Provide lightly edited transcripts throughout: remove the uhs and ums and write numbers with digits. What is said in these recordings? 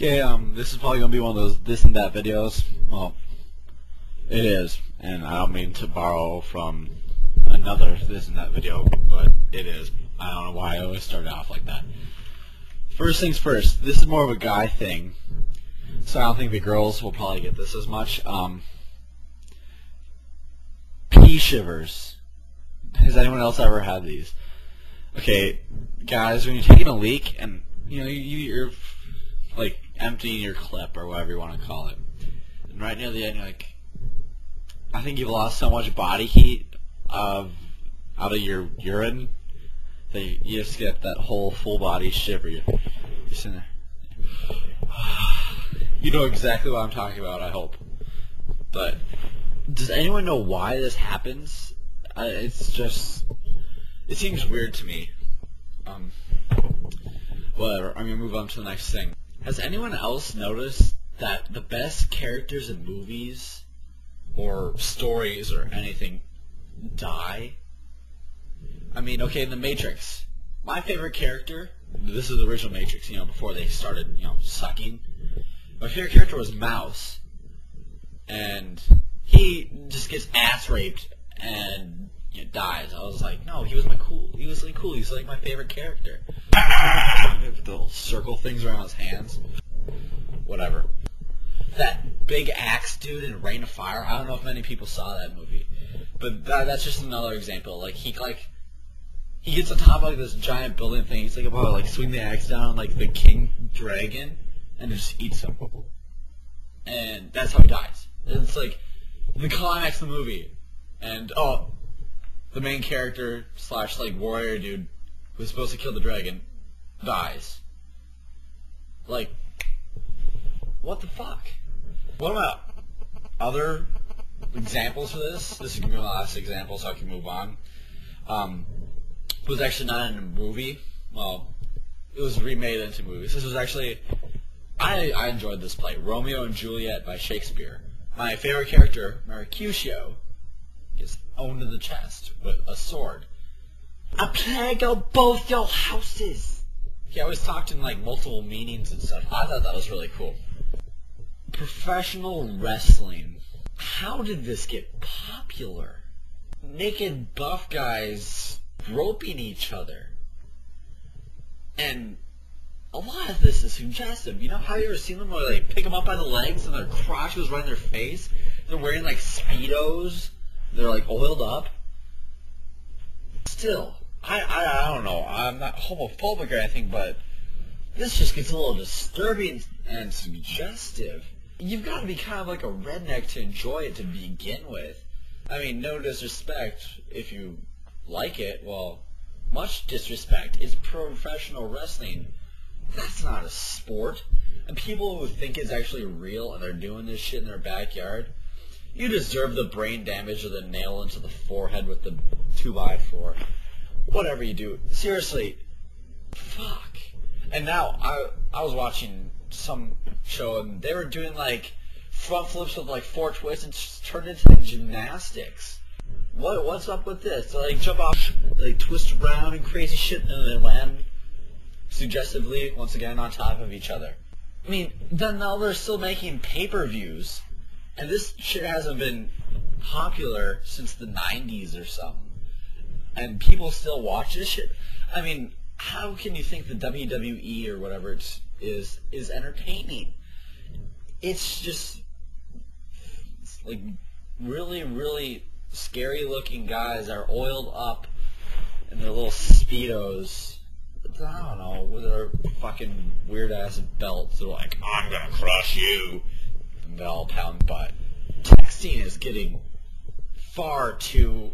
Okay, this is probably gonna be one of those this and that videos. Well, it is, and I don't mean to borrow from another this and that video, but it is. I don't know why I always start off like that. First things first, this is more of a guy thing, so I don't think the girls will probably get this as much. Pee shivers. Has anyone else ever had these? Okay, guys, when you're taking a leak and you're like emptying your clip or whatever you want to call it, and right near the end you're like, I think you've lost so much body heat out of your urine that you just get that whole full body shiver. You're sitting there. You know exactly what I'm talking about, I hope. But does anyone know why this happens? It seems weird to me. Whatever, I'm gonna move on to the next thing. Has anyone else noticed that the best characters in movies or stories or anything die? I mean, okay, in The Matrix, my favorite character, this is the original Matrix, before they started, sucking. My favorite character was Mouse, and he just gets ass raped and dies. I was like, no, he was cool. He was like my favorite character. The little circle things around his hands. Whatever. That big axe dude in Reign of Fire, I don't know if many people saw that movie, but that's just another example. Like, he gets on top of this giant building thing. He's about to swing the axe down like the king dragon and just eats him. And that's how he dies. It's like the climax of the movie. And the main character / warrior dude who's supposed to kill the dragon dies. Like, what the fuck? What about other examples for this? This is going to be my last example so I can move on. It was actually not in a movie. Well, it was remade into movies. This was actually... I enjoyed this play. Romeo and Juliet by Shakespeare. My favorite character, Mercutio, is owned in the chest with a sword. A plague of both your houses! He always talked in multiple meanings and stuff. I thought that was really cool. Professional wrestling. How did this get popular? Naked buff guys groping each other. And a lot of this is suggestive. You know how you ever seen them where they pick them up by the legs and their crotch goes right in their face? They're wearing Speedos. They're oiled up. Still, I don't know. I'm not homophobic or anything, but this just gets a little disturbing and suggestive. You've got to be kind of like a redneck to enjoy it to begin with. I mean, no disrespect if you like it. Well, much disrespect. It's professional wrestling. That's not a sport. And people who think it's actually real and they're doing this shit in their backyard, you deserve the brain damage or the nail into the forehead with the 2x4. Whatever you do. Seriously. Fuck. And now, I was watching some show and they were doing front flips with 4 twists and just turned into gymnastics. What's up with this? They jump off, they twist around and crazy shit, and then they land suggestively once again on top of each other. I mean, then now they're still making pay-per-views, and this shit hasn't been popular since the 90s or something. And people still watch this shit? I mean, how can you think the WWE or whatever it is entertaining? It's just really, really scary looking guys that are oiled up in their little Speedos. I don't know, with their fucking weird ass belts. They're like, I'm gonna crush you. And they all pound butt. Texting is getting far too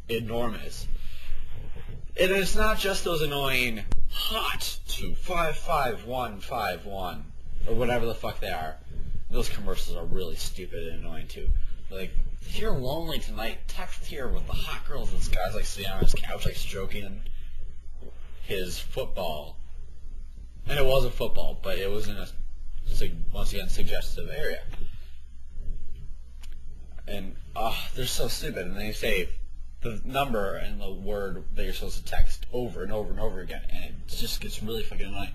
enormous. And it's not just those annoying hot to 55151 or whatever the fuck they are. Those commercials are really stupid and annoying too. If you're lonely tonight, text here with the hot girls. This guy's sitting on his couch stroking his football. And it was a football, but it was in a, once again, suggestive area. And, they're so stupid. And they say the number and the word that you're supposed to text over and over and over again, and it just gets really fucking annoying.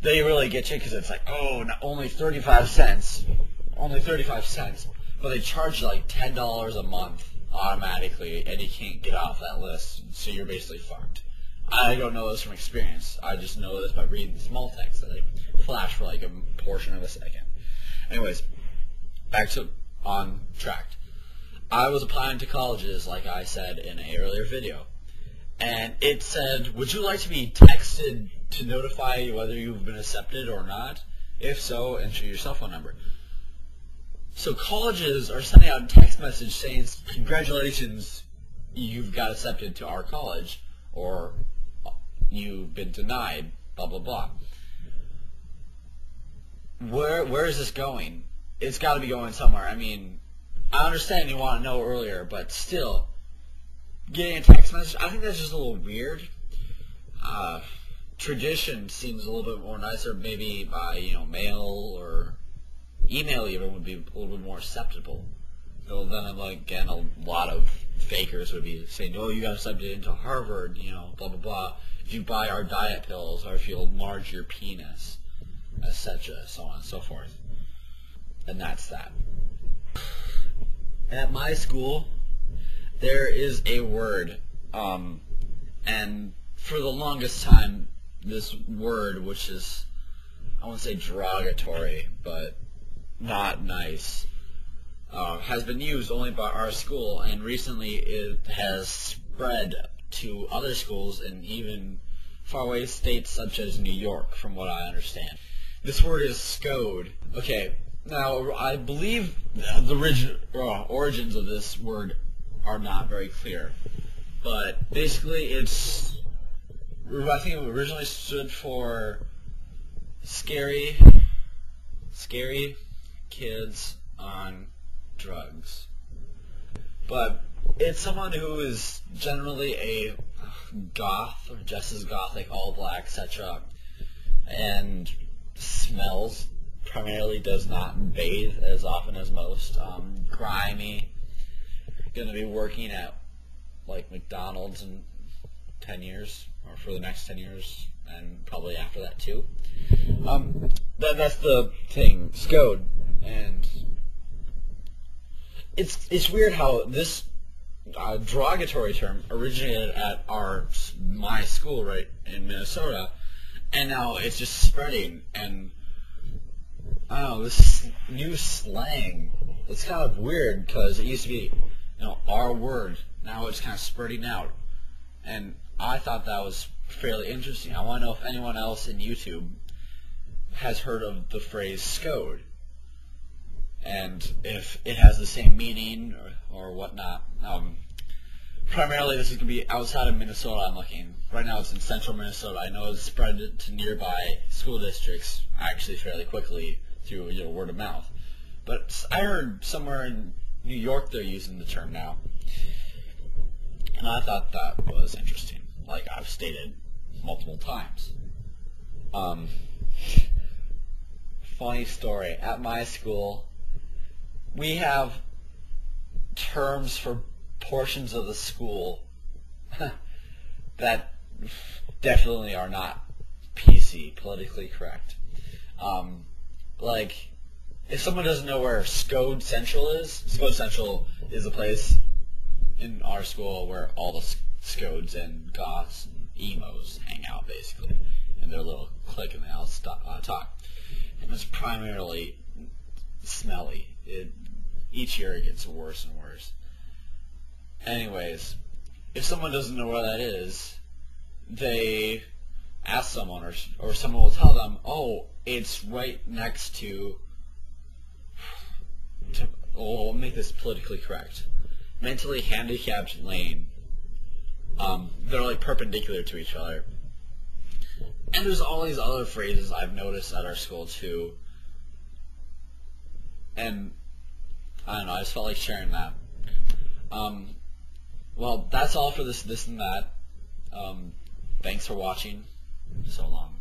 they really get you because it's like, oh, only 35 cents. Only 35 cents. But they charge you like $10 a month automatically, and you can't get off that list, so you're basically fucked. I don't know this from experience. I just know this by reading the small text that I flash for like a portion of a second. Anyways, back to on track. I was applying to colleges, like I said in an earlier video, and it said, would you like to be texted to notify you whether you've been accepted or not? If so, enter your cell phone number. So colleges are sending out a text message saying, congratulations, you've got accepted to our college, or you've been denied, blah, blah, blah. Where is this going? It's got to be going somewhere. I mean, I understand you want to know earlier, but still, getting a text message, I think that's just a little weird. Tradition seems a little bit more nicer, maybe by, mail or email even would be a little bit more acceptable. So then, again, a lot of fakers would be saying, oh, you got accepted into Harvard, blah, blah, blah, if you buy our diet pills, or if you enlarge your penis, etc., so on and so forth. And that's that. At my school, there is a word, and for the longest time, this word, which is, I won't say derogatory, but not nice, has been used only by our school, and recently it has spread to other schools in even faraway states such as New York, from what I understand. This word is SCODE. Okay, now I believe the origins of this word are not very clear, but basically I think it originally stood for scary kids on drugs. But it's someone who is generally a goth, or just as gothic, all black, etc., and smells, primarily does not bathe as often as most, grimy, gonna be working at like McDonald's in 10 years, or for the next 10 years, and probably after that too. That's the thing, SCODE, and it's weird how this derogatory term originated at my school right in Minnesota, and now it's just spreading, and I don't know, this new slang, it's kind of weird because it used to be, our word, now it's kind of spreading out, and I thought that was fairly interesting. I want to know if anyone else in YouTube has heard of the phrase SCODE, and if it has the same meaning or whatnot. Primarily this is going to be outside of Minnesota, I'm looking. Right now it's in central Minnesota. I know it's spread to nearby school districts actually fairly quickly through word of mouth. But I heard somewhere in New York they're using the term now. And I thought that was interesting, like I've stated multiple times. Funny story. At my school, we have terms for portions of the school that definitely are not PC, politically correct. Like, if someone doesn't know where SCODE Central is, SCODE Central is a place in our school where all the SCODEs and goths and emos hang out, basically, in their little clique, and they all talk. And it's primarily smelly. Each year it gets worse and worse. Anyways, if someone doesn't know where that is, they ask someone, or someone will tell them, oh, it's right next to we'll make this politically correct, mentally handicapped lane. They're like perpendicular to each other. And there's all these other phrases I've noticed at our school too. And I don't know, I just felt like sharing that. Well, that's all for this and that. Thanks for watching. So long.